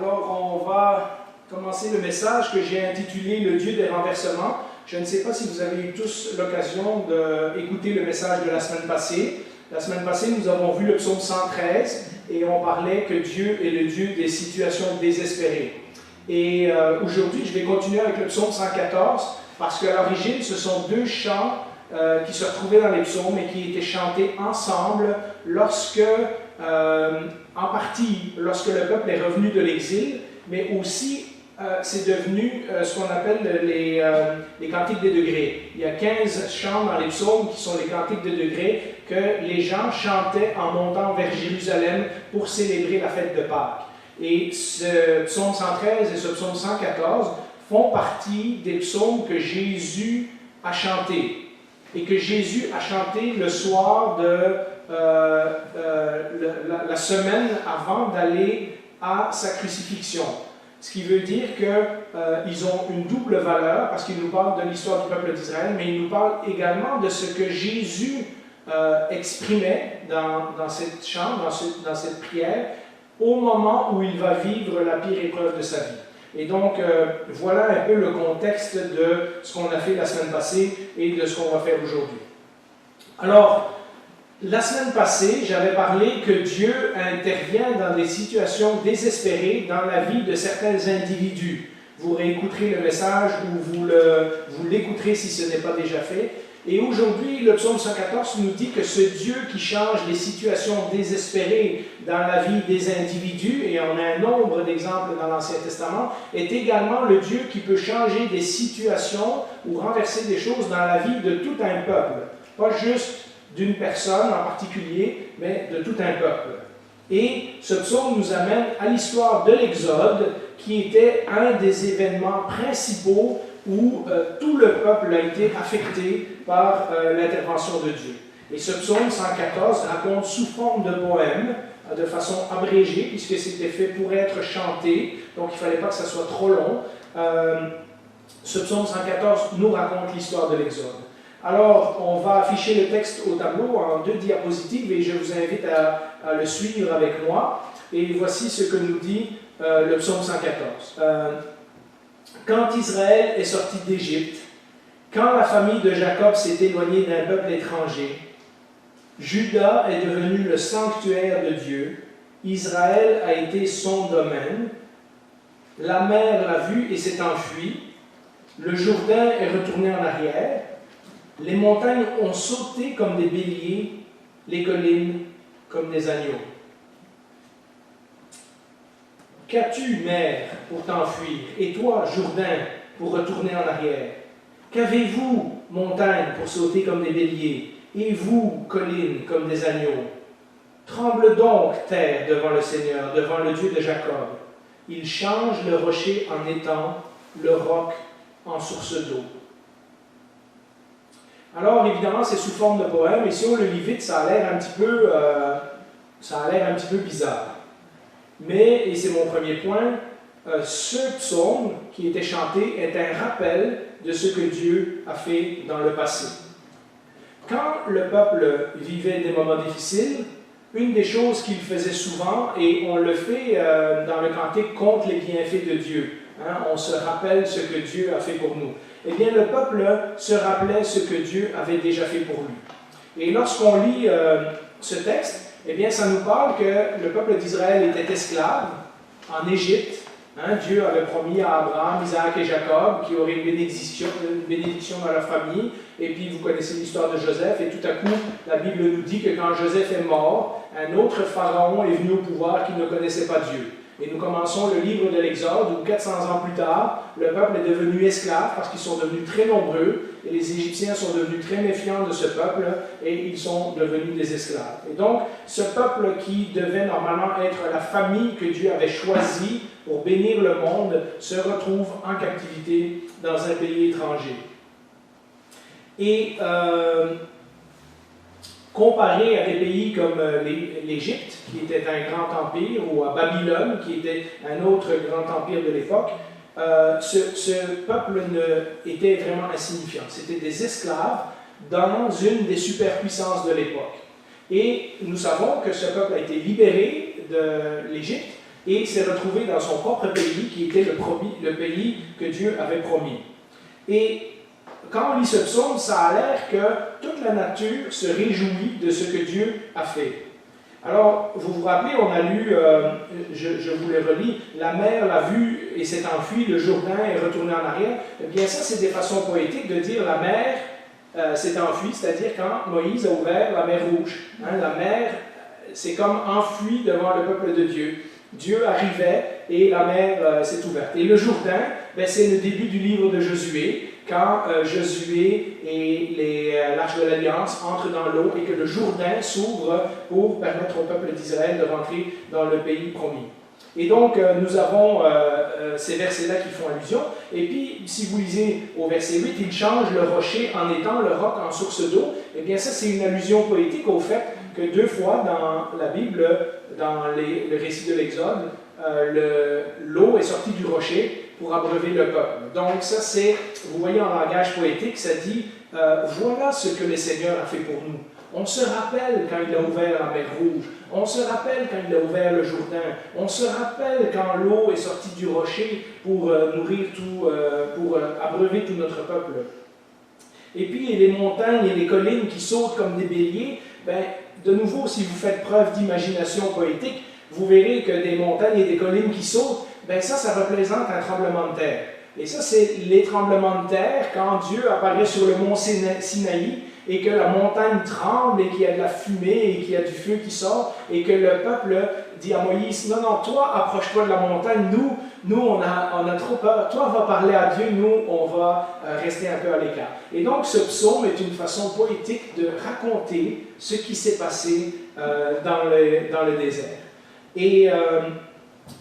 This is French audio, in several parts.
Alors, on va commencer le message que j'ai intitulé « Le Dieu des renversements ». Je ne sais pas si vous avez eu tous l'occasion d'écouter le message de la semaine passée. La semaine passée, nous avons vu le psaume 113 et on parlait que Dieu est le Dieu des situations désespérées. Et aujourd'hui, je vais continuer avec le psaume 114 parce qu'à l'origine, ce sont deux chants qui se retrouvaient dans les psaumes et qui étaient chantés ensemble lorsque, en partie, lorsque le peuple est revenu de l'exil, mais aussi c'est devenu ce qu'on appelle les cantiques des degrés. Il y a 15 chants dans les psaumes qui sont les cantiques de degrés que les gens chantaient en montant vers Jérusalem pour célébrer la fête de Pâques. Et ce psaume 113 et ce psaume 114 font partie des psaumes que Jésus a chantés et que Jésus a chanté le soir de la semaine avant d'aller à sa crucifixion. Ce qui veut dire qu'ils ont une double valeur parce qu'ils nous parlent de l'histoire du peuple d'Israël, mais ils nous parlent également de ce que Jésus exprimait dans cette chant, dans cette prière, au moment où il va vivre la pire épreuve de sa vie. Et donc, voilà un peu le contexte de ce qu'on a fait la semaine passée et de ce qu'on va faire aujourd'hui. Alors, la semaine passée, j'avais parlé que Dieu intervient dans des situations désespérées dans la vie de certains individus. Vous réécouterez le message ou vous l'écouterez si ce n'est pas déjà fait. Et aujourd'hui, le psaume 114 nous dit que ce Dieu qui change les situations désespérées dans la vie des individus, et on a un nombre d'exemples dans l'Ancien Testament, est également le Dieu qui peut changer des situations ou renverser des choses dans la vie de tout un peuple. Pas juste d'une personne en particulier, mais de tout un peuple. Et ce psaume nous amène à l'histoire de l'Exode, qui était un des événements principaux où tout le peuple a été affecté par l'intervention de Dieu. Et ce psaume 114 raconte sous forme de poème, de façon abrégée, puisque c'était fait pour être chanté, donc il ne fallait pas que ça soit trop long. Ce psaume 114 nous raconte l'histoire de l'Exode. Alors, on va afficher le texte au tableau en 2 diapositives et je vous invite à le suivre avec moi. Et voici ce que nous dit le psaume 114. Quand Israël est sorti d'Égypte, quand la famille de Jacob s'est éloignée d'un peuple étranger, Juda est devenu le sanctuaire de Dieu, Israël a été son domaine, la mer l'a vu et s'est enfuie, le Jourdain est retourné en arrière, les montagnes ont sauté comme des béliers, les collines comme des agneaux. Qu'as-tu, mer, pour t'enfuir, et toi, Jourdain, pour retourner en arrière? Qu'avez-vous, montagne, pour sauter comme des béliers, et vous, collines, comme des agneaux? Tremble donc, terre, devant le Seigneur, devant le Dieu de Jacob. Il change le rocher en étang, le roc en source d'eau. Alors, évidemment, c'est sous forme de poème, et si on le lit vite, ça a l'air un petit peu bizarre. Mais, et c'est mon premier point, ce psaume qui était chanté est un rappel de ce que Dieu a fait dans le passé. Quand le peuple vivait des moments difficiles, une des choses qu'il faisait souvent, et on le fait dans le cantique contre les bienfaits de Dieu, on se rappelle ce que Dieu a fait pour nous. Eh bien, le peuple se rappelait ce que Dieu avait déjà fait pour lui. Et lorsqu'on lit ce texte, eh bien, ça nous parle que le peuple d'Israël était esclave en Égypte. Dieu avait promis à Abraham, Isaac et Jacob qu'il y aurait une bénédiction dans leur famille. Et puis, vous connaissez l'histoire de Joseph. Et tout à coup, la Bible nous dit que quand Joseph est mort, un autre pharaon est venu au pouvoir qui ne connaissait pas Dieu. Et nous commençons le livre de l'Exode, où 400 ans plus tard, le peuple est devenu esclave parce qu'ils sont devenus très nombreux, et les Égyptiens sont devenus très méfiants de ce peuple, et ils sont devenus des esclaves. Et donc, ce peuple qui devait normalement être la famille que Dieu avait choisie pour bénir le monde, se retrouve en captivité dans un pays étranger. Et comparé à des pays comme l'Égypte, qui était un grand empire, ou à Babylone, qui était un autre grand empire de l'époque, ce peuple était vraiment insignifiant. C'était des esclaves dans une des superpuissances de l'époque. Et nous savons que ce peuple a été libéré de l'Égypte, et s'est retrouvé dans son propre pays, qui était le pays que Dieu avait promis. Et quand on lit ce psaume, ça a l'air que toute la nature se réjouit de ce que Dieu a fait. Alors, vous vous rappelez, on a lu, je vous le relis, la mer l'a vu et s'est enfuie, le Jourdain est retourné en arrière. Eh bien, ça, c'est des façons poétiques de dire la mer s'est enfuie, c'est-à-dire quand Moïse a ouvert la mer Rouge. Hein, la mer s'est comme enfuie devant le peuple de Dieu. Dieu arrivait et la mer s'est ouverte. Et le Jourdain, ben, c'est le début du livre de Josué, quand Josué et l'Arche de l'Alliance entrent dans l'eau et que le Jourdain s'ouvre pour permettre au peuple d'Israël de rentrer dans le pays promis. Et donc, nous avons ces versets-là qui font allusion. Et puis, si vous lisez au verset 8, il change le rocher en étang, le roc en source d'eau. Eh bien, ça, c'est une allusion poétique au fait que deux fois dans la Bible, dans le récit de l'Exode, l'eau est sortie du rocher pour abreuver le peuple. Donc ça c'est, vous voyez en langage poétique, ça dit, voilà ce que le Seigneur a fait pour nous. On se rappelle quand il a ouvert la mer Rouge, on se rappelle quand il a ouvert le Jourdain, on se rappelle quand l'eau est sortie du rocher pour nourrir tout, pour abreuver tout notre peuple. Et puis les montagnes et les collines qui sautent comme des béliers, ben, de nouveau, si vous faites preuve d'imagination poétique, vous verrez que des montagnes et des collines qui sautent, ben ça représente un tremblement de terre. Et ça, c'est les tremblements de terre quand Dieu apparaît sur le mont Sinaï et que la montagne tremble et qu'il y a de la fumée et qu'il y a du feu qui sort et que le peuple dit à Moïse, non, non, toi, approche-toi de la montagne, nous on a trop peur, toi, va parler à Dieu, nous, on va rester un peu à l'écart. Et donc, ce psaume est une façon poétique de raconter ce qui s'est passé dans le désert. Et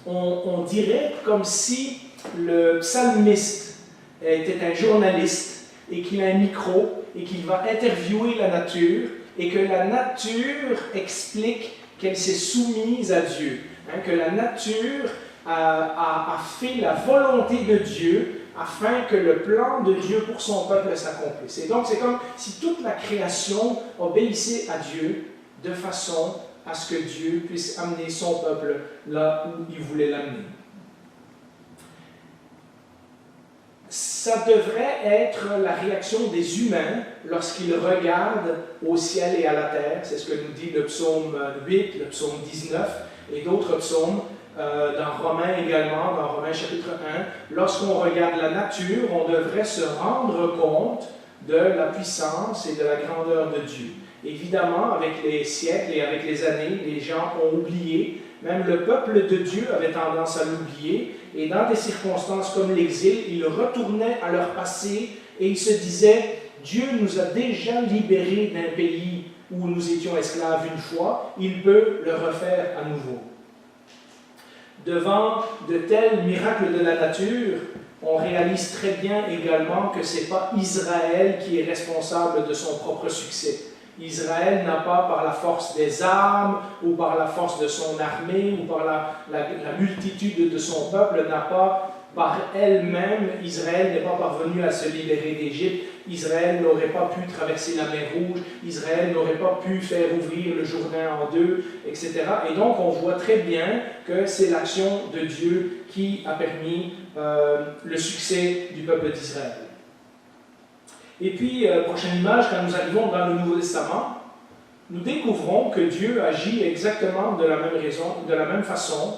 on dirait comme si le psalmiste était un journaliste et qu'il a un micro et qu'il va interviewer la nature et que la nature explique qu'elle s'est soumise à Dieu, hein, que la nature a fait la volonté de Dieu afin que le plan de Dieu pour son peuple s'accomplisse. Et donc c'est comme si toute la création obéissait à Dieu de façon à ce que Dieu puisse amener son peuple là où il voulait l'amener. Ça devrait être la réaction des humains lorsqu'ils regardent au ciel et à la terre. C'est ce que nous dit le psaume 8, le psaume 19 et d'autres psaumes, dans Romains également, dans Romains chapitre 1. Lorsqu'on regarde la nature, on devrait se rendre compte de la puissance et de la grandeur de Dieu. Évidemment, avec les siècles et avec les années, les gens ont oublié. Même le peuple de Dieu avait tendance à l'oublier. Et dans des circonstances comme l'exil, ils retournaient à leur passé et ils se disaient, Dieu nous a déjà libérés d'un pays où nous étions esclaves une fois, il peut le refaire à nouveau. Devant de tels miracles de la nature, on réalise très bien également que ce n'est pas Israël qui est responsable de son propre succès. Israël n'a pas, par la force des armes, ou par la force de son armée, ou par la multitude de son peuple, n'a pas, par elle-même, Israël n'est pas parvenu à se libérer d'Égypte. Israël n'aurait pas pu traverser la mer Rouge, Israël n'aurait pas pu faire ouvrir le Jourdain en deux, etc. Et donc, on voit très bien que c'est l'action de Dieu qui a permis le succès du peuple d'Israël. Et puis, prochaine image, quand nous arrivons dans le Nouveau Testament, nous découvrons que Dieu agit exactement de la même façon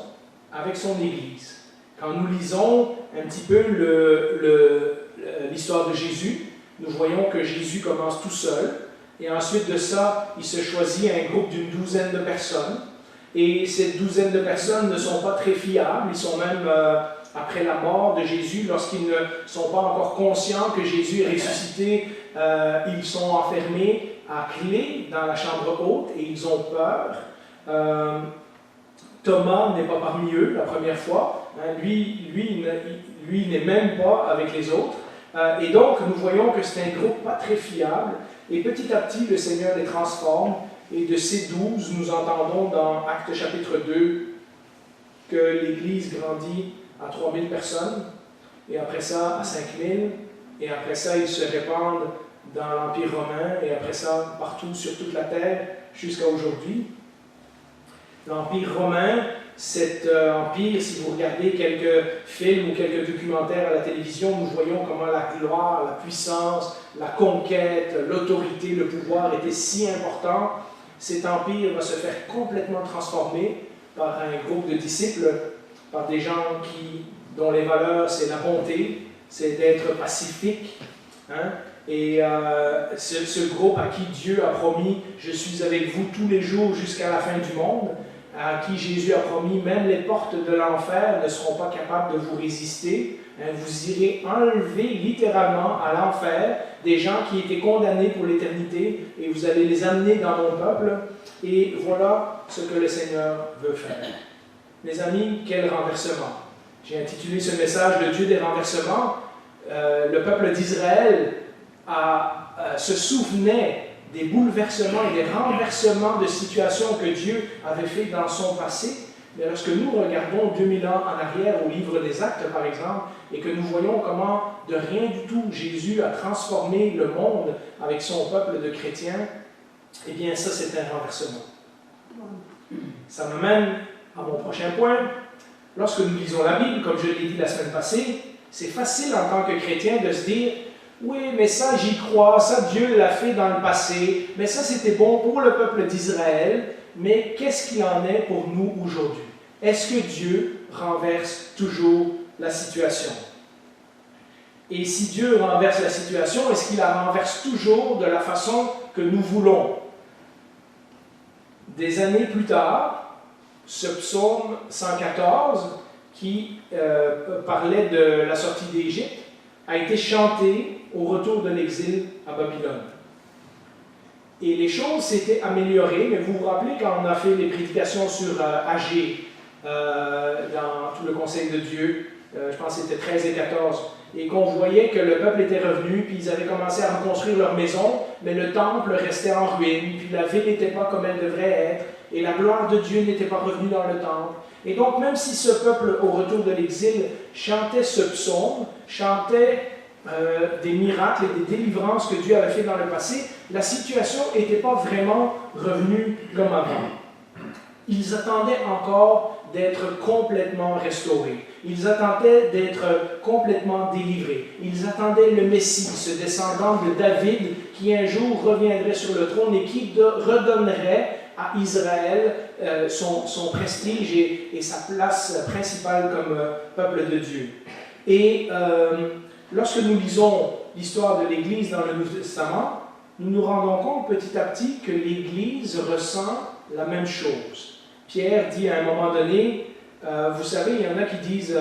avec son Église. Quand nous lisons un petit peu l'histoire de Jésus, nous voyons que Jésus commence tout seul, et ensuite de ça, il se choisit un groupe d'une douzaine de personnes, et ces douzaines de personnes ne sont pas très fiables, ils sont même... après la mort de Jésus, lorsqu'ils ne sont pas encore conscients que Jésus est ressuscité, ils sont enfermés à clé dans la chambre haute et ils ont peur. Thomas n'est pas parmi eux la première fois. Lui n'est même pas avec les autres. Et donc, nous voyons que c'est un groupe pas très fiable. Et petit à petit, le Seigneur les transforme. Et de ces 12, nous entendons dans Actes chapitre 2 que l'Église grandit à 3000 personnes, et après ça à 5000, et après ça ils se répandent dans l'Empire romain, et après ça partout sur toute la terre jusqu'à aujourd'hui. L'Empire romain cet empire. Si vous regardez quelques films ou quelques documentaires à la télévision, nous voyons comment la gloire, la puissance, la conquête, l'autorité, le pouvoir étaient si importants. Cet empire va se faire complètement transformer par un groupe de disciples, par des gens dont les valeurs, c'est la bonté, c'est d'être pacifique. Hein? Et ce groupe à qui Dieu a promis « Je suis avec vous tous les jours jusqu'à la fin du monde », à qui Jésus a promis « Même les portes de l'enfer ne seront pas capables de vous résister. Hein, vous irez enlever littéralement à l'enfer des gens qui étaient condamnés pour l'éternité et vous allez les amener dans mon peuple. Et voilà ce que le Seigneur veut faire. » Mes amis, quel renversement! J'ai intitulé ce message « Le Dieu des renversements ». Le peuple d'Israël se souvenait des bouleversements et des renversements de situations que Dieu avait fait dans son passé. Mais lorsque nous regardons 2000 ans en arrière au livre des Actes, par exemple, et que nous voyons comment, de rien du tout, Jésus a transformé le monde avec son peuple de chrétiens, eh bien ça, c'est un renversement. Ça m'amène à mon prochain point. Lorsque nous lisons la Bible, comme je l'ai dit la semaine passée, c'est facile en tant que chrétien de se dire « Oui, mais ça j'y crois, ça Dieu l'a fait dans le passé, mais ça c'était bon pour le peuple d'Israël, mais qu'est-ce qu'il en est pour nous aujourd'hui? Est-ce que Dieu renverse toujours la situation? Et si Dieu renverse la situation, est-ce qu'il la renverse toujours de la façon que nous voulons? » Des années plus tard, ce psaume 114, qui parlait de la sortie d'Égypte, a été chanté au retour de l'exil à Babylone. Et les choses s'étaient améliorées, mais vous vous rappelez quand on a fait les prédications sur Agé, dans tout le conseil de Dieu, je pense que c'était 13 et 14, et qu'on voyait que le peuple était revenu, puis ils avaient commencé à reconstruire leur maison, mais le temple restait en ruine, puis la ville n'était pas comme elle devrait être, et la gloire de Dieu n'était pas revenue dans le temple. Et donc, même si ce peuple, au retour de l'exil, chantait ce psaume, chantait des miracles et des délivrances que Dieu avait fait dans le passé, la situation n'était pas vraiment revenue comme avant. Ils attendaient encore d'être complètement restaurés. Ils attendaient d'être complètement délivrés. Ils attendaient le Messie, ce descendant de David, qui un jour reviendrait sur le trône et qui redonnerait à Israël son prestige et sa place principale comme peuple de Dieu. Et lorsque nous lisons l'histoire de l'Église dans le Nouveau Testament, nous nous rendons compte petit à petit que l'Église ressent la même chose. Pierre dit à un moment donné, vous savez, il y en a qui disent,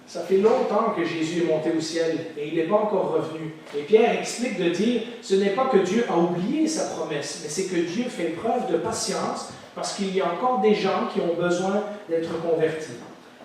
ça fait longtemps que Jésus est monté au ciel et il n'est pas encore revenu. Et Pierre explique de dire, ce n'est pas que Dieu a oublié sa promesse, mais c'est que Dieu fait preuve de patience parce qu'il y a encore des gens qui ont besoin d'être convertis.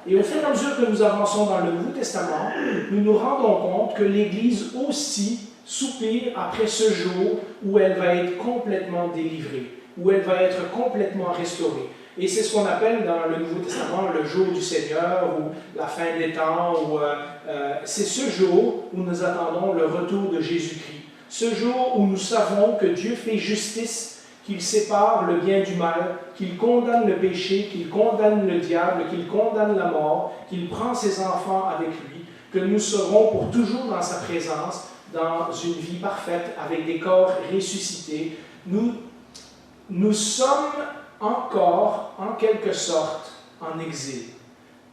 Et au fur et à mesure que nous avançons dans le Nouveau Testament, nous nous rendons compte que l'Église aussi soupire après ce jour où elle va être complètement délivrée, où elle va être complètement restaurée. Et c'est ce qu'on appelle dans le Nouveau Testament le jour du Seigneur ou la fin des temps. C'est ce jour où nous attendons le retour de Jésus-Christ. Ce jour où nous savons que Dieu fait justice, qu'il sépare le bien du mal, qu'il condamne le péché, qu'il condamne le diable, qu'il condamne la mort, qu'il prend ses enfants avec lui, que nous serons pour toujours dans sa présence, dans une vie parfaite, avec des corps ressuscités. Nous sommes encore, en quelque sorte, en exil.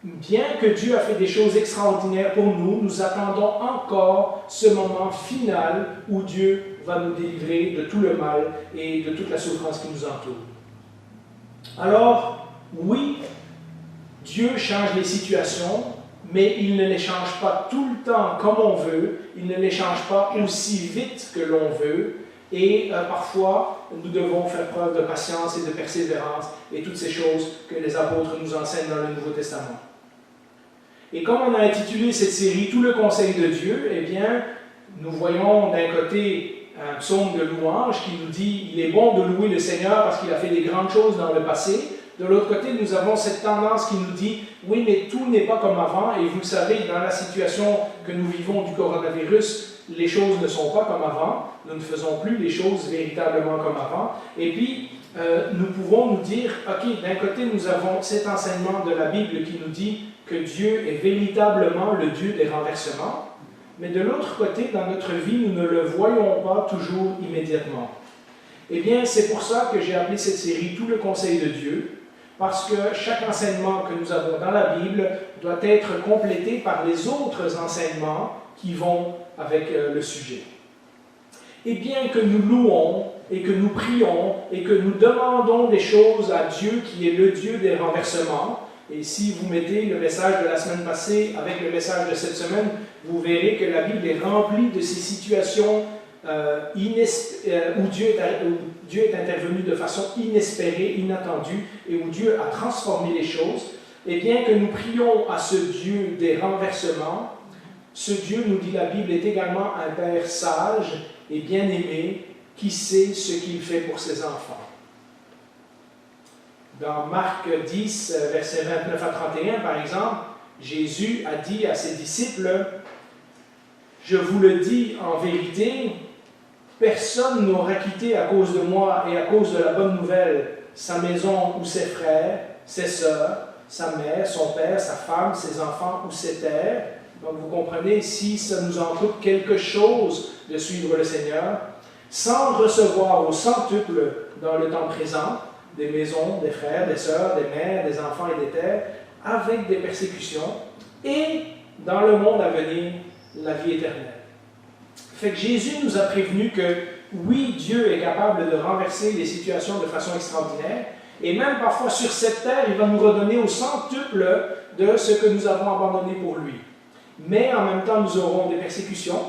Bien que Dieu a fait des choses extraordinaires pour nous, nous attendons encore ce moment final où Dieu va nous délivrer de tout le mal et de toute la souffrance qui nous entoure. Alors, oui, Dieu change les situations, mais il ne les change pas tout le temps comme on veut, il ne les change pas aussi vite que l'on veut, et parfois, nous devons faire preuve de patience et de persévérance et toutes ces choses que les apôtres nous enseignent dans le Nouveau Testament. Et comme on a intitulé cette série « Tout le conseil de Dieu », eh bien, nous voyons d'un côté un psaume de louange qui nous dit « Il est bon de louer le Seigneur parce qu'il a fait des grandes choses dans le passé ». De l'autre côté, nous avons cette tendance qui nous dit « Oui, mais tout n'est pas comme avant ». Et vous le savez, dans la situation que nous vivons du coronavirus, les choses ne sont pas comme avant. Nous ne faisons plus les choses véritablement comme avant. Et puis, nous pouvons nous dire, ok, d'un côté nous avons cet enseignement de la Bible qui nous dit que Dieu est véritablement le Dieu des renversements, mais de l'autre côté, dans notre vie, nous ne le voyons pas toujours immédiatement. Eh bien, c'est pour ça que j'ai appelé cette série « Tout le conseil de Dieu », parce que chaque enseignement que nous avons dans la Bible doit être complété par les autres enseignements qui vont avec le sujet. Et bien que nous louons et que nous prions et que nous demandons des choses à Dieu qui est le Dieu des renversements, et si vous mettez le message de la semaine passée avec le message de cette semaine, vous verrez que la Bible est remplie de ces situations où Dieu est intervenu de façon inespérée, inattendue, et où Dieu a transformé les choses. Et bien que nous prions à ce Dieu des renversements, ce Dieu, nous dit la Bible, est également un Père sage et bien-aimé qui sait ce qu'il fait pour ses enfants. Dans Marc 10, versets 29 à 31, par exemple, Jésus a dit à ses disciples, « Je vous le dis en vérité, personne n'aura quitté à cause de moi et à cause de la bonne nouvelle sa maison ou ses frères, ses sœurs, sa mère, son père, sa femme, ses enfants ou ses terres. » Donc vous comprenez, si ça nous en coûte quelque chose de suivre le Seigneur, sans recevoir au centuple dans le temps présent, des maisons, des frères, des sœurs, des mères, des enfants et des terres, avec des persécutions, et dans le monde à venir, la vie éternelle. Fait que Jésus nous a prévenu que, oui, Dieu est capable de renverser les situations de façon extraordinaire, et même parfois sur cette terre, il va nous redonner au centuple de ce que nous avons abandonné pour lui. Mais en même temps, nous aurons des persécutions,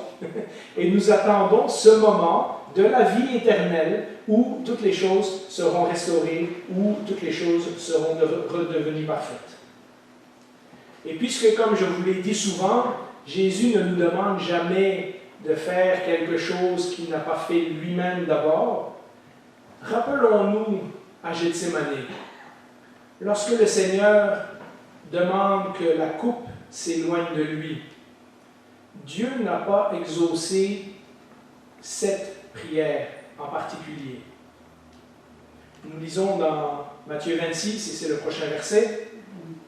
et nous attendons ce moment de la vie éternelle où toutes les choses seront restaurées, où toutes les choses seront redevenues parfaites. Et puisque, comme je vous l'ai dit souvent, Jésus ne nous demande jamais de faire quelque chose qu'il n'a pas fait lui-même d'abord, rappelons-nous à Gethsémani, lorsque le Seigneur demande que la coupe s'éloigne de lui, Dieu n'a pas exaucé cette prière en particulier. Nous lisons dans Matthieu 26, et c'est le prochain verset,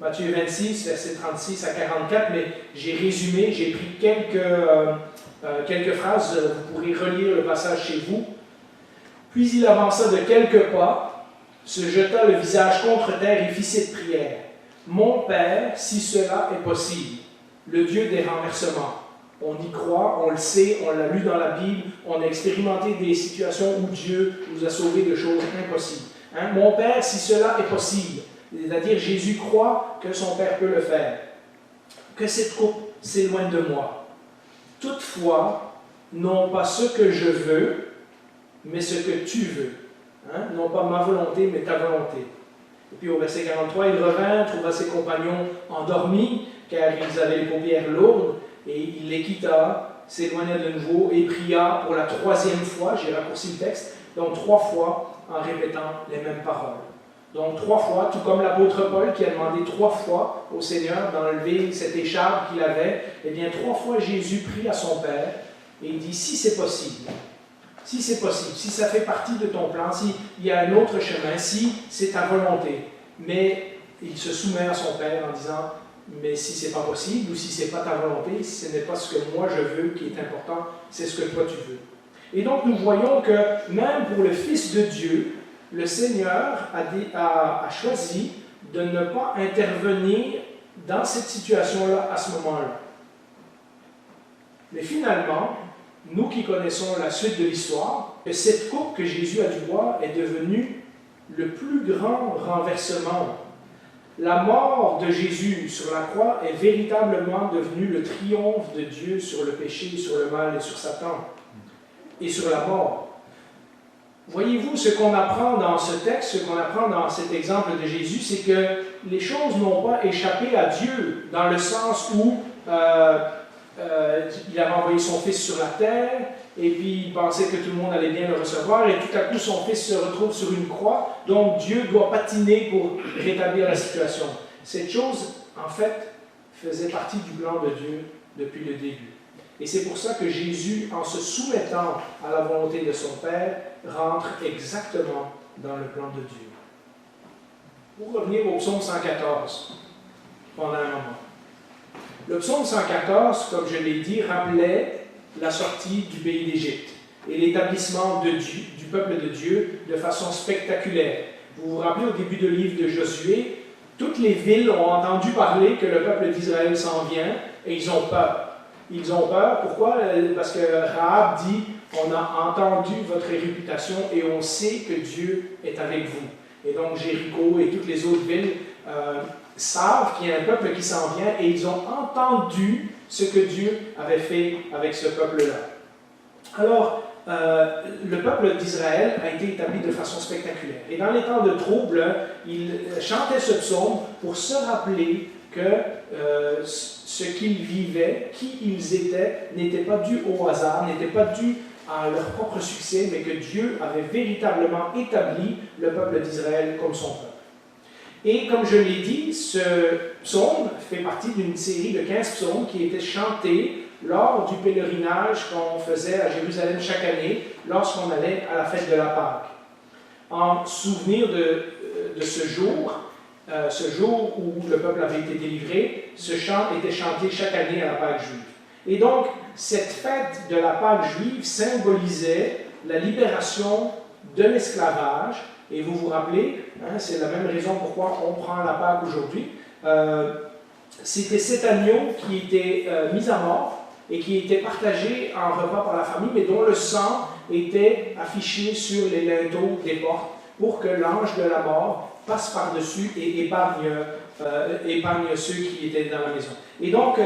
Matthieu 26, versets 36 à 44, mais j'ai résumé, j'ai pris quelques phrases, vous pourrez relire le passage chez vous. Puis il avança de quelques pas, se jeta le visage contre terre et fit cette prière. Mon Père, si cela est possible, le Dieu des renversements. On y croit, on le sait, on l'a lu dans la Bible, on a expérimenté des situations où Dieu nous a sauvés de choses impossibles. Hein? Mon Père, si cela est possible, c'est-à-dire Jésus croit que son Père peut le faire, que cette coupe s'éloigne de moi. Toutefois, non pas ce que je veux, mais ce que tu veux. Hein? Non pas ma volonté, mais ta volonté. Et puis au verset 43, il revint, trouva ses compagnons endormis, car ils avaient les paupières lourdes, et il les quitta, s'éloigna de nouveau et pria pour la troisième fois, j'ai raccourci le texte, donc 3 fois en répétant les mêmes paroles. Donc 3 fois, tout comme l'apôtre Paul qui a demandé 3 fois au Seigneur d'enlever cette écharpe qu'il avait, eh bien 3 fois Jésus prie à son Père et il dit, si c'est possible, si ça fait partie de ton plan, s'il y a un autre chemin, si c'est ta volonté, mais il se soumet à son Père en disant, mais si ce n'est pas possible ou si ce n'est pas ta volonté, si ce n'est pas ce que moi je veux qui est important, c'est ce que toi tu veux. Et donc nous voyons que même pour le Fils de Dieu, le Seigneur a choisi de ne pas intervenir dans cette situation-là à ce moment-là. Mais finalement, nous qui connaissons la suite de l'histoire, que cette coupe que Jésus a dû boire est devenue le plus grand renversement. La mort de Jésus sur la croix est véritablement devenue le triomphe de Dieu sur le péché, sur le mal et sur Satan, et sur la mort. Voyez-vous, ce qu'on apprend dans ce texte, ce qu'on apprend dans cet exemple de Jésus, c'est que les choses n'ont pas échappé à Dieu, dans le sens où il avait envoyé son Fils sur la terre, et puis il pensait que tout le monde allait bien le recevoir, et tout à coup son Fils se retrouve sur une croix, donc Dieu doit patiner pour rétablir la situation. Cette chose, en fait, faisait partie du plan de Dieu depuis le début. Et c'est pour ça que Jésus, en se soumettant à la volonté de son Père, rentre exactement dans le plan de Dieu. Pour revenir au psaume 114, pendant un moment. Le psaume 114, comme je l'ai dit, rappelait la sortie du pays d'Égypte et l'établissement du peuple de Dieu de façon spectaculaire. Vous vous rappelez, au début du livre de Josué, toutes les villes ont entendu parler que le peuple d'Israël s'en vient et ils ont peur. Ils ont peur. Pourquoi? Parce que Rahab dit, on a entendu votre réputation et on sait que Dieu est avec vous. Et donc Jéricho et toutes les autres villes savent qu'il y a un peuple qui s'en vient et ils ont entendu ce que Dieu avait fait avec ce peuple-là. Alors, le peuple d'Israël a été établi de façon spectaculaire. Et dans les temps de trouble, ils chantaient ce psaume pour se rappeler que ce qu'ils vivaient, qui ils étaient, n'était pas dû au hasard, n'était pas dû à leur propre succès, mais que Dieu avait véritablement établi le peuple d'Israël comme son peuple. Et comme je l'ai dit, ce psaume fait partie d'une série de 15 psaumes qui étaient chantés lors du pèlerinage qu'on faisait à Jérusalem chaque année, lorsqu'on allait à la fête de la Pâque. En souvenir de ce jour où le peuple avait été délivré, ce chant était chanté chaque année à la Pâque juive. Et donc, cette fête de la Pâque juive symbolisait la libération de l'esclavage. Et vous vous rappelez, c'est la même raison pourquoi on prend la Pâque aujourd'hui. C'était cet agneau qui était mis à mort et qui était partagé en repas par la famille, mais dont le sang était affiché sur les linteaux des portes pour que l'ange de la mort passe par-dessus et épargne ceux qui étaient dans la maison. Et donc,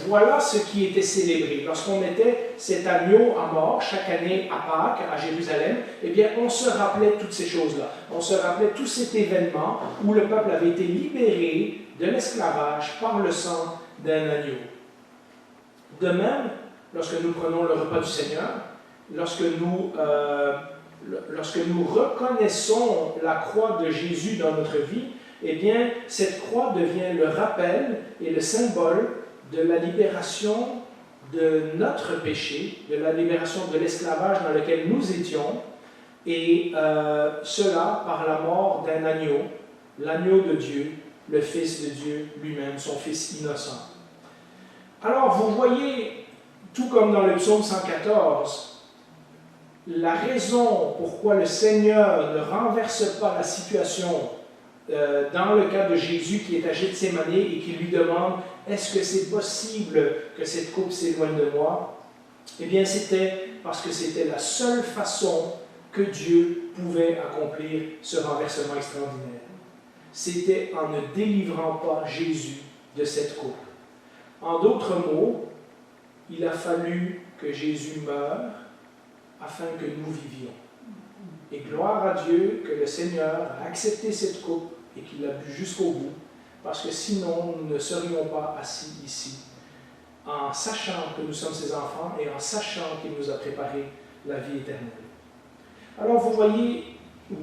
voilà ce qui était célébré. Lorsqu'on mettait cet agneau à mort chaque année à Pâques, à Jérusalem, eh bien, on se rappelait toutes ces choses-là. On se rappelait tout cet événement où le peuple avait été libéré de l'esclavage par le sang d'un agneau. De même, lorsque nous prenons le repas du Seigneur, lorsque nous reconnaissons la croix de Jésus dans notre vie, eh bien, cette croix devient le rappel et le symbole de la libération de notre péché, de la libération de l'esclavage dans lequel nous étions, et cela par la mort d'un agneau, l'agneau de Dieu, le Fils de Dieu lui-même, son Fils innocent. Alors, vous voyez, tout comme dans le psaume 114, la raison pourquoi le Seigneur ne renverse pas la situation dans le cas de Jésus qui est à Gethsémane et qui lui demande « Est-ce que c'est possible que cette coupe s'éloigne de moi ?» Eh bien, c'était parce que c'était la seule façon que Dieu pouvait accomplir ce renversement extraordinaire. C'était en ne délivrant pas Jésus de cette coupe. En d'autres mots, il a fallu que Jésus meure afin que nous vivions. Et gloire à Dieu que le Seigneur a accepté cette coupe et qu'il l'a bu jusqu'au bout, parce que sinon nous ne serions pas assis ici, en sachant que nous sommes ses enfants et en sachant qu'il nous a préparé la vie éternelle. Alors vous voyez,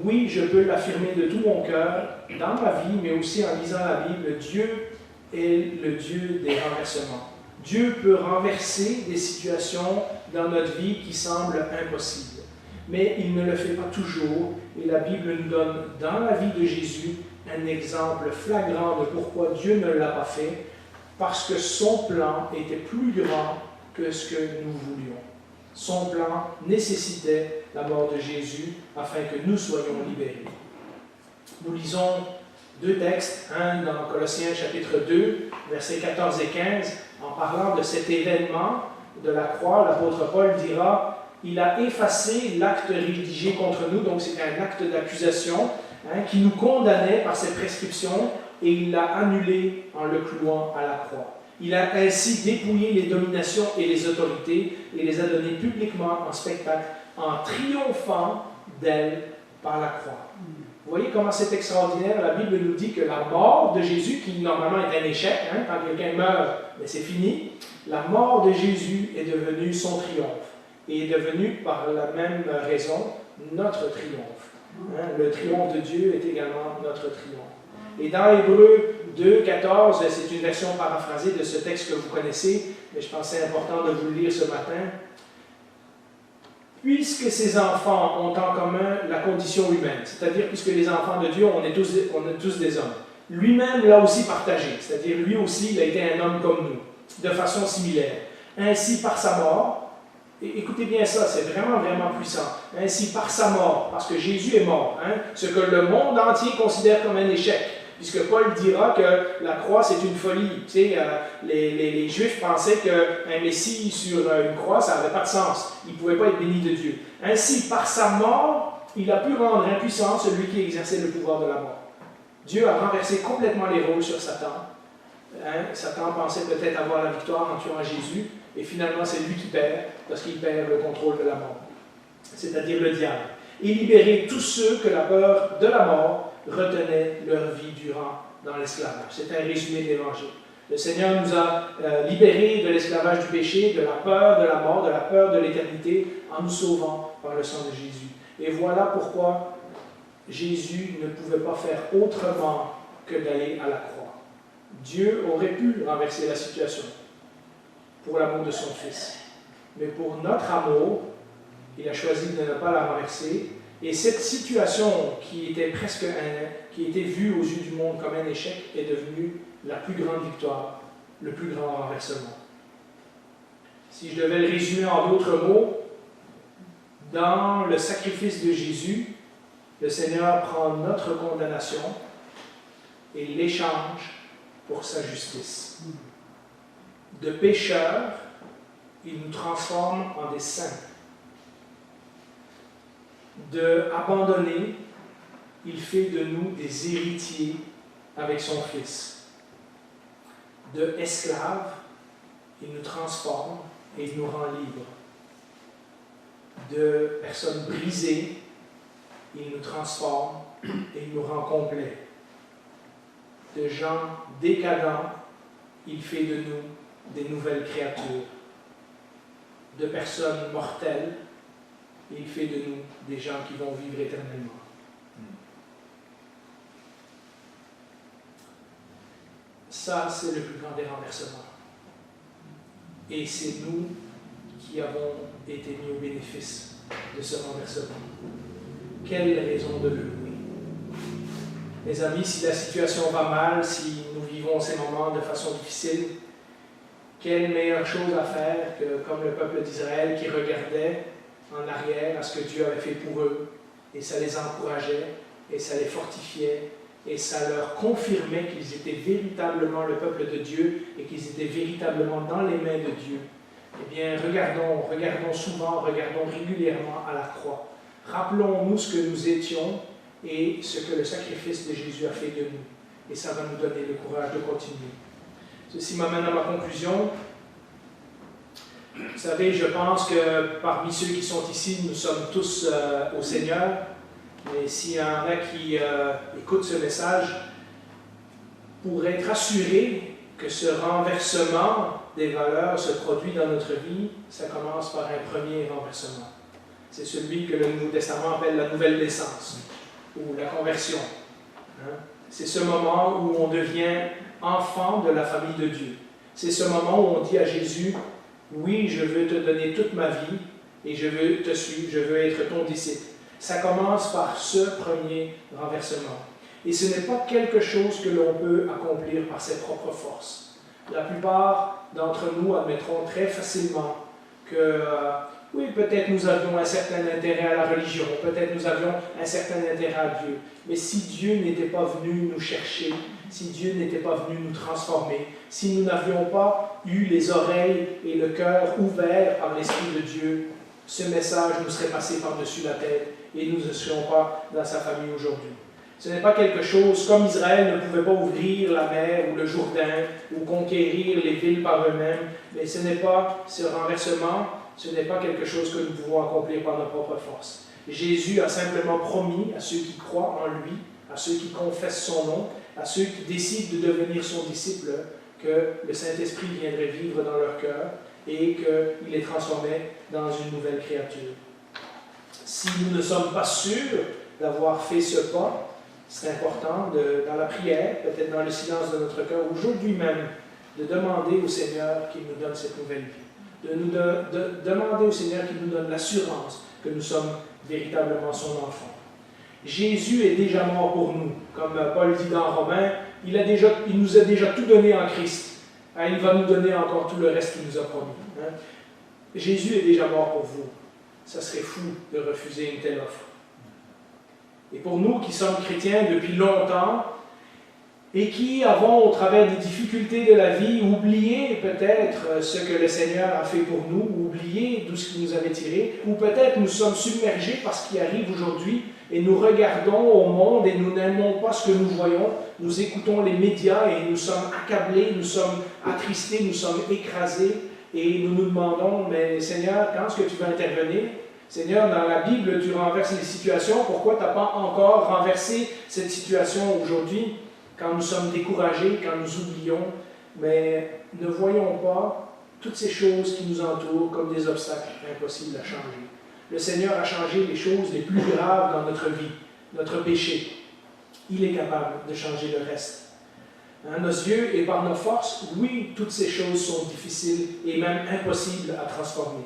oui, je peux l'affirmer de tout mon cœur, dans ma vie, mais aussi en lisant la Bible, Dieu est le Dieu des renversements. Dieu peut renverser des situations dans notre vie qui semblent impossibles. Mais il ne le fait pas toujours, et la Bible nous donne dans la vie de Jésus un exemple flagrant de pourquoi Dieu ne l'a pas fait, parce que son plan était plus grand que ce que nous voulions. Son plan nécessitait la mort de Jésus afin que nous soyons libérés. Nous lisons deux textes, un dans Colossiens chapitre 2, versets 14 et 15, en parlant de cet événement de la croix, l'apôtre Paul dira « Il a effacé l'acte rédigé contre nous », donc c'est un acte d'accusation qui nous condamnait par ses prescriptions, et il l'a annulé en le clouant à la croix. Il a ainsi dépouillé les dominations et les autorités et les a données publiquement en spectacle, en triomphant d'elles par la croix. Vous voyez comment c'est extraordinaire. La Bible nous dit que la mort de Jésus, qui normalement est un échec, quand quelqu'un meurt, mais c'est fini, la mort de Jésus est devenue son triomphe et est devenue par la même raison notre triomphe. Le triomphe de Dieu est également notre triomphe. Et dans Hébreux 2, 14, c'est une version paraphrasée de ce texte que vous connaissez, mais je pense que c'est important de vous le lire ce matin. puisque ces enfants ont en commun la condition humaine, c'est-à-dire puisque les enfants de Dieu, on est tous des hommes, lui-même l'a aussi partagé, c'est-à-dire lui aussi, il a été un homme comme nous, de façon similaire. Ainsi, par sa mort, et écoutez bien ça, c'est vraiment, vraiment puissant. Ainsi, par sa mort, parce que Jésus est mort, ce que le monde entier considère comme un échec, puisque Paul dira que la croix, c'est une folie. Tu sais, les Juifs pensaient qu'un Messie sur une croix, ça n'avait pas de sens. Il ne pouvait pas être béni de Dieu. Ainsi, par sa mort, il a pu rendre impuissant celui qui exerçait le pouvoir de la mort. Dieu a renversé complètement les rôles sur Satan. Satan pensait peut-être avoir la victoire en tuant Jésus, et finalement, c'est lui qui perd, parce qu'il perd le contrôle de la mort, c'est-à-dire le diable. Et libérer tous ceux que la peur de la mort retenait leur vie durant dans l'esclavage. C'est un résumé de l'Évangile. Le Seigneur nous a libérés de l'esclavage du péché, de la peur de la mort, de la peur de l'éternité, en nous sauvant par le sang de Jésus. Et voilà pourquoi Jésus ne pouvait pas faire autrement que d'aller à la croix. Dieu aurait pu renverser la situation pour l'amour de son Fils. Mais pour notre amour, il a choisi de ne pas la renverser. Et cette situation qui était vue aux yeux du monde comme un échec est devenue la plus grande victoire, le plus grand renversement. Si je devais le résumer en d'autres mots, dans le sacrifice de Jésus, le Seigneur prend notre condamnation et l'échange pour sa justice. De pécheurs, il nous transforme en des saints. De abandonnés, il fait de nous des héritiers avec son Fils. De esclaves, il nous transforme et il nous rend libres. De personnes brisées, il nous transforme et il nous rend complets. De gens décadents, il fait de nous des nouvelles créatures. De personnes mortelles, il fait de nous des gens qui vont vivre éternellement. Ça, c'est le plus grand des renversements. Et c'est nous qui avons été mis au bénéfice de ce renversement. Quelle raison de le louer? Mes amis, si la situation va mal, si nous vivons ces moments de façon difficile, quelle meilleure chose à faire que, comme le peuple d'Israël qui regardait en arrière à ce que Dieu avait fait pour eux, et ça les encourageait, et ça les fortifiait, et ça leur confirmait qu'ils étaient véritablement le peuple de Dieu, et qu'ils étaient véritablement dans les mains de Dieu. Eh bien, regardons souvent, regardons régulièrement à la croix. Rappelons-nous ce que nous étions et ce que le sacrifice de Jésus a fait de nous. Et ça va nous donner le courage de continuer. Ceci m'amène à ma conclusion. Vous savez, je pense que parmi ceux qui sont ici, nous sommes tous au Seigneur. Mais s'il y en a qui écoutent ce message, pour être assurés que ce renversement des valeurs se produit dans notre vie, ça commence par un premier renversement. C'est celui que le Nouveau Testament appelle la nouvelle naissance, ou la conversion. C'est ce moment où on devient enfant de la famille de Dieu. C'est ce moment où on dit à Jésus, « Oui, je veux te donner toute ma vie, et je veux te suivre, je veux être ton disciple. » Ça commence par ce premier renversement. Et ce n'est pas quelque chose que l'on peut accomplir par ses propres forces. La plupart d'entre nous admettront très facilement que, oui, peut-être nous avions un certain intérêt à la religion, peut-être nous avions un certain intérêt à Dieu, mais si Dieu n'était pas venu nous chercher, si Dieu n'était pas venu nous transformer, si nous n'avions pas eu les oreilles et le cœur ouverts par l'Esprit de Dieu, ce message nous serait passé par-dessus la tête et nous ne serions pas dans sa famille aujourd'hui. Ce n'est pas quelque chose, comme Israël ne pouvait pas ouvrir la mer ou le Jourdain ou conquérir les villes par eux-mêmes, mais ce n'est pas ce renversement, ce n'est pas quelque chose que nous pouvons accomplir par nos propres forces. Jésus a simplement promis à ceux qui croient en lui, à ceux qui confessent son nom, à ceux qui décident de devenir son disciple, que le Saint-Esprit viendrait vivre dans leur cœur et qu'il les transformait dans une nouvelle créature. Si nous ne sommes pas sûrs d'avoir fait ce pas, c'est important, dans la prière, peut-être dans le silence de notre cœur, aujourd'hui même, de demander au Seigneur qu'il nous donne cette nouvelle vie. De demander au Seigneur qu'il nous donne l'assurance que nous sommes véritablement son enfant. Jésus est déjà mort pour nous. Comme Paul dit dans Romains, il nous a déjà tout donné en Christ. Il va nous donner encore tout le reste qu'il nous a promis. Jésus est déjà mort pour vous. Ça serait fou de refuser une telle offre. Et pour nous qui sommes chrétiens depuis longtemps, et qui avons, au travers des difficultés de la vie, oublié peut-être ce que le Seigneur a fait pour nous, oublié d'où ce qu'il nous avait tiré, ou peut-être nous sommes submergés par ce qui arrive aujourd'hui, et nous regardons au monde et nous n'aimons pas ce que nous voyons, nous écoutons les médias et nous sommes accablés, nous sommes attristés, nous sommes écrasés, et nous nous demandons, mais Seigneur, quand est-ce que tu vas intervenir? Seigneur, dans la Bible, tu renverses les situations, pourquoi tu n'as pas encore renversé cette situation aujourd'hui? Quand nous sommes découragés, quand nous oublions, mais ne voyons pas toutes ces choses qui nous entourent comme des obstacles impossibles à changer. Le Seigneur a changé les choses les plus graves dans notre vie, notre péché. Il est capable de changer le reste. Nos yeux et par nos forces, oui, toutes ces choses sont difficiles et même impossibles à transformer.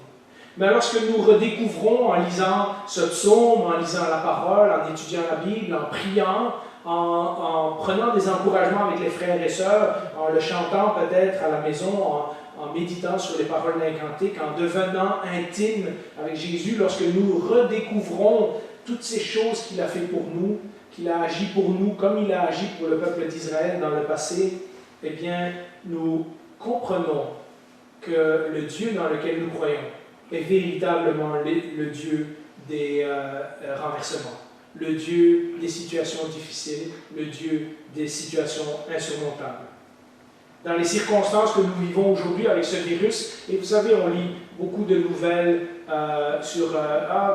Mais lorsque nous redécouvrons en lisant ce psaume, en lisant la parole, en étudiant la Bible, en priant, en prenant des encouragements avec les frères et sœurs, en le chantant peut-être à la maison, en méditant sur les paroles d'incantique, en devenant intime avec Jésus, lorsque nous redécouvrons toutes ces choses qu'il a fait pour nous, qu'il a agi pour nous comme il a agi pour le peuple d'Israël dans le passé, eh bien, nous comprenons que le Dieu dans lequel nous croyons est véritablement le Dieu des renversements, le Dieu des situations difficiles, le Dieu des situations insurmontables. Dans les circonstances que nous vivons aujourd'hui avec ce virus, et vous savez, on lit beaucoup de nouvelles sur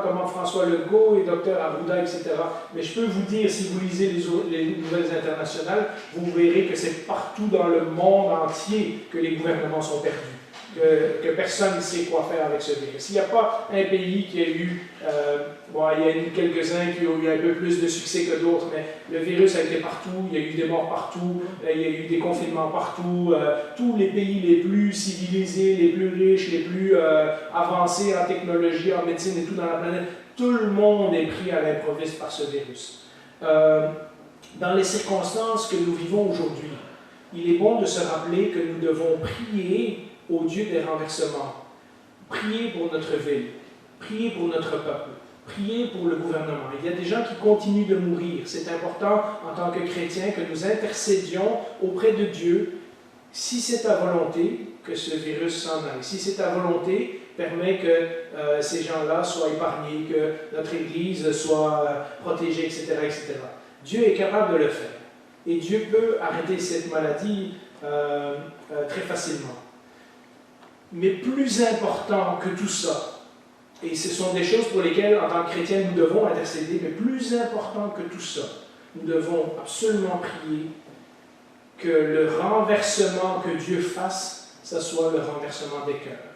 comment François Legault et Dr Arruda, etc. Mais je peux vous dire, si vous lisez les nouvelles internationales, vous verrez que c'est partout dans le monde entier que les gouvernements sont perdus. Que personne ne sait quoi faire avec ce virus. Il n'y a pas un pays qui a eu, il y a eu quelques-uns qui ont eu un peu plus de succès que d'autres, mais le virus a été partout, il y a eu des morts partout, il y a eu des confinements partout, tous les pays les plus civilisés, les plus riches, les plus avancés en technologie, en médecine et tout dans la planète, tout le monde est pris à l'improviste par ce virus. Dans les circonstances que nous vivons aujourd'hui, il est bon de se rappeler que nous devons prier au Dieu des renversements. Priez pour notre ville, priez pour notre peuple, priez pour le gouvernement. Il y a des gens qui continuent de mourir. C'est important en tant que chrétiens que nous intercédions auprès de Dieu. Si c'est ta volonté, que ce virus s'en aille. Si c'est ta volonté, permet que ces gens-là soient épargnés, que notre Église soit protégée, etc., etc. Dieu est capable de le faire. Et Dieu peut arrêter cette maladie très facilement. Mais plus important que tout ça, et ce sont des choses pour lesquelles, en tant que chrétiens, nous devons intercéder, mais plus important que tout ça, nous devons absolument prier que le renversement que Dieu fasse, ce soit le renversement des cœurs.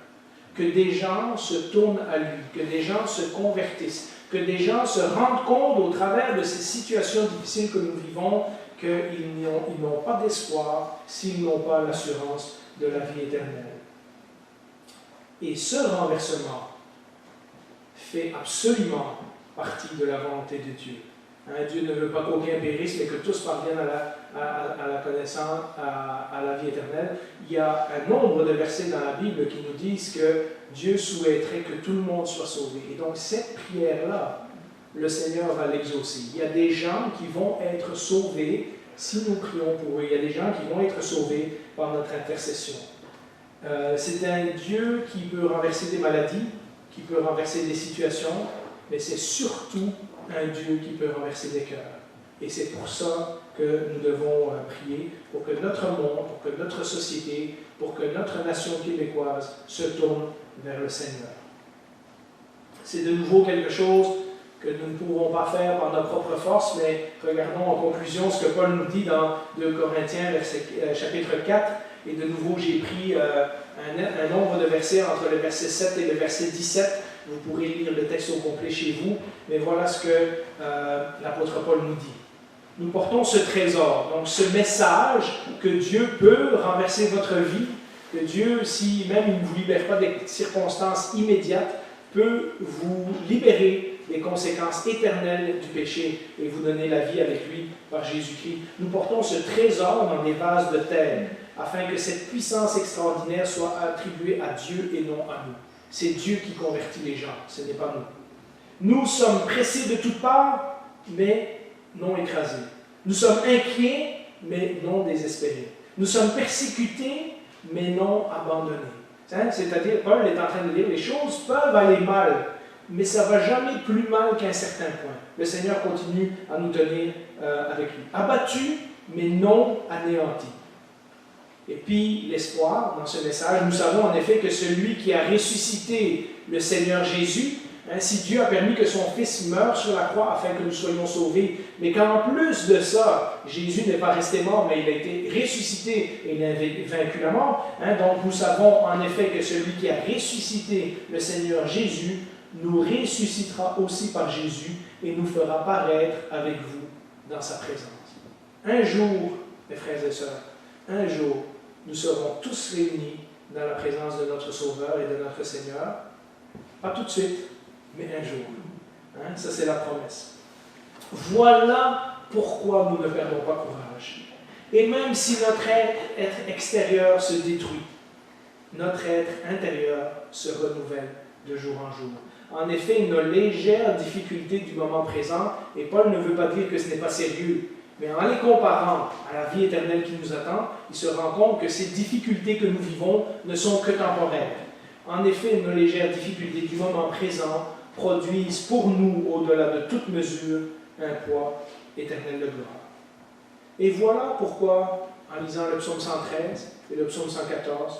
Que des gens se tournent à lui, que des gens se convertissent, que des gens se rendent compte au travers de ces situations difficiles que nous vivons, qu'ils n'ont pas d'espoir s'ils n'ont pas l'assurance de la vie éternelle. Et ce renversement fait absolument partie de la volonté de Dieu. Dieu ne veut pas qu'aucun périsse, mais que tous parviennent à la connaissance, à la vie éternelle. Il y a un nombre de versets dans la Bible qui nous disent que Dieu souhaiterait que tout le monde soit sauvé. Et donc cette prière-là, le Seigneur va l'exaucer. Il y a des gens qui vont être sauvés si nous prions pour eux. Il y a des gens qui vont être sauvés par notre intercession. C'est un Dieu qui peut renverser des maladies, qui peut renverser des situations, mais c'est surtout un Dieu qui peut renverser des cœurs. Et c'est pour ça que nous devons prier, pour que notre monde, pour que notre société, pour que notre nation québécoise se tourne vers le Seigneur. C'est de nouveau quelque chose que nous ne pouvons pas faire par notre propre force, mais regardons en conclusion ce que Paul nous dit dans 2 Corinthiens, chapitre 4. Et de nouveau, j'ai pris un nombre de versets entre le verset 7 et le verset 17. Vous pourrez lire le texte au complet chez vous, mais voilà ce que l'apôtre Paul nous dit. Nous portons ce trésor, donc ce message que Dieu peut renverser votre vie, que Dieu, si même il ne vous libère pas des circonstances immédiates, peut vous libérer des conséquences éternelles du péché et vous donner la vie avec lui par Jésus-Christ. Nous portons ce trésor dans des vases de terre afin que cette puissance extraordinaire soit attribuée à Dieu et non à nous. C'est Dieu qui convertit les gens, ce n'est pas nous. Nous sommes pressés de toutes parts, mais non écrasés. Nous sommes inquiets, mais non désespérés. Nous sommes persécutés, mais non abandonnés. C'est-à-dire, Paul est en train de dire, les choses peuvent aller mal, mais ça ne va jamais plus mal qu'à un certain point. Le Seigneur continue à nous tenir avec lui. Abattus, mais non anéantis. Et puis, l'espoir dans ce message, nous savons en effet que celui qui a ressuscité le Seigneur Jésus, si Dieu a permis que son Fils meure sur la croix afin que nous soyons sauvés, mais qu'en plus de ça, Jésus n'est pas resté mort, mais il a été ressuscité et il a vaincu la mort. Donc nous savons en effet que celui qui a ressuscité le Seigneur Jésus nous ressuscitera aussi par Jésus et nous fera paraître avec vous dans sa présence. Un jour, mes frères et sœurs, un jour, nous serons tous réunis dans la présence de notre Sauveur et de notre Seigneur. Pas tout de suite, mais un jour. Ça, c'est la promesse. Voilà pourquoi nous ne perdons pas courage. Et même si notre être extérieur se détruit, notre être intérieur se renouvelle de jour en jour. En effet, nos légères difficultés du moment présent, et Paul ne veut pas dire que ce n'est pas sérieux, mais en les comparant à la vie éternelle qui nous attend, il se rend compte que ces difficultés que nous vivons ne sont que temporaires. En effet, nos légères difficultés du moment présent produisent pour nous, au-delà de toute mesure, un poids éternel de gloire. Et voilà pourquoi, en lisant le psaume 113 et le psaume 114,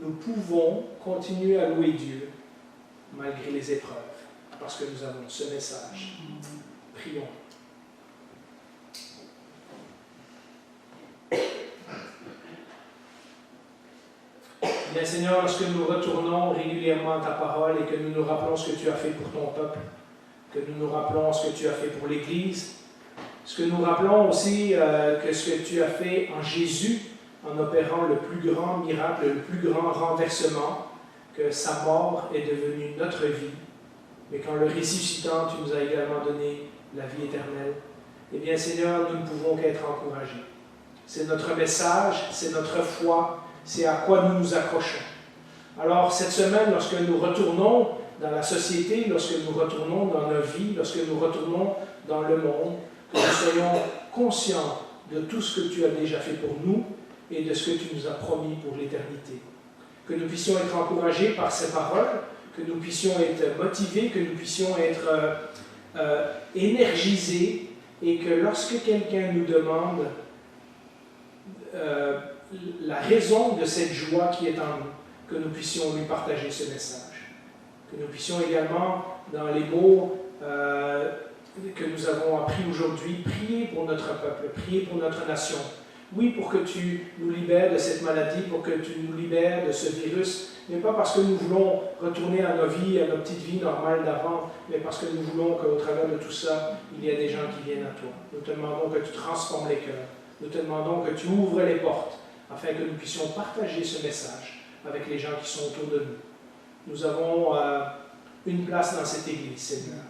nous pouvons continuer à louer Dieu malgré les épreuves, parce que nous avons ce message. Prions. Bien Seigneur, lorsque nous retournons régulièrement à ta parole et que nous nous rappelons ce que tu as fait pour ton peuple, que nous nous rappelons ce que tu as fait pour l'Église, ce que nous rappelons aussi que ce que tu as fait en Jésus, en opérant le plus grand miracle, le plus grand renversement, que sa mort est devenue notre vie, mais qu'en le ressuscitant, tu nous as également donné la vie éternelle. Eh bien Seigneur, nous ne pouvons qu'être encouragés. C'est notre message, c'est notre foi, c'est à quoi nous nous accrochons. Alors, cette semaine, lorsque nous retournons dans la société, lorsque nous retournons dans nos vies, lorsque nous retournons dans le monde, que nous soyons conscients de tout ce que tu as déjà fait pour nous et de ce que tu nous as promis pour l'éternité. Que nous puissions être encouragés par ces paroles, que nous puissions être motivés, que nous puissions être énergisés et que lorsque quelqu'un nous demande la raison de cette joie qui est en nous, que nous puissions lui partager ce message. Que nous puissions également, dans les mots que nous avons appris aujourd'hui, prier pour notre peuple, prier pour notre nation. Oui, pour que tu nous libères de cette maladie, pour que tu nous libères de ce virus, mais pas parce que nous voulons retourner à nos vies, à nos petites vies normales d'avant, mais parce que nous voulons qu'au travers de tout ça, il y ait des gens qui viennent à toi. Nous te demandons que tu transformes les cœurs. Nous te demandons que tu ouvres les portes afin que nous puissions partager ce message avec les gens qui sont autour de nous. Nous avons une place dans cette Église, Seigneur.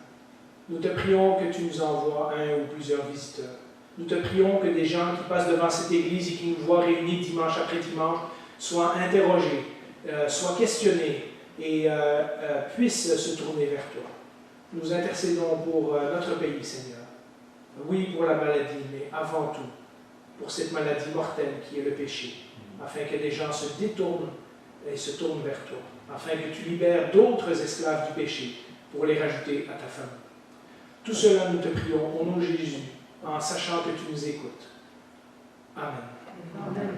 Nous te prions que tu nous envoies un ou plusieurs visiteurs. Nous te prions que des gens qui passent devant cette Église et qui nous voient réunis dimanche après dimanche soient interrogés, soient questionnés et puissent se tourner vers toi. Nous intercédons pour notre pays, Seigneur. Oui, pour la maladie, mais avant tout, pour cette maladie mortelle qui est le péché, afin que des gens se détournent et se tournent vers toi, afin que tu libères d'autres esclaves du péché pour les rajouter à ta famille. Tout cela, nous te prions au nom de Jésus, en sachant que tu nous écoutes. Amen. Amen.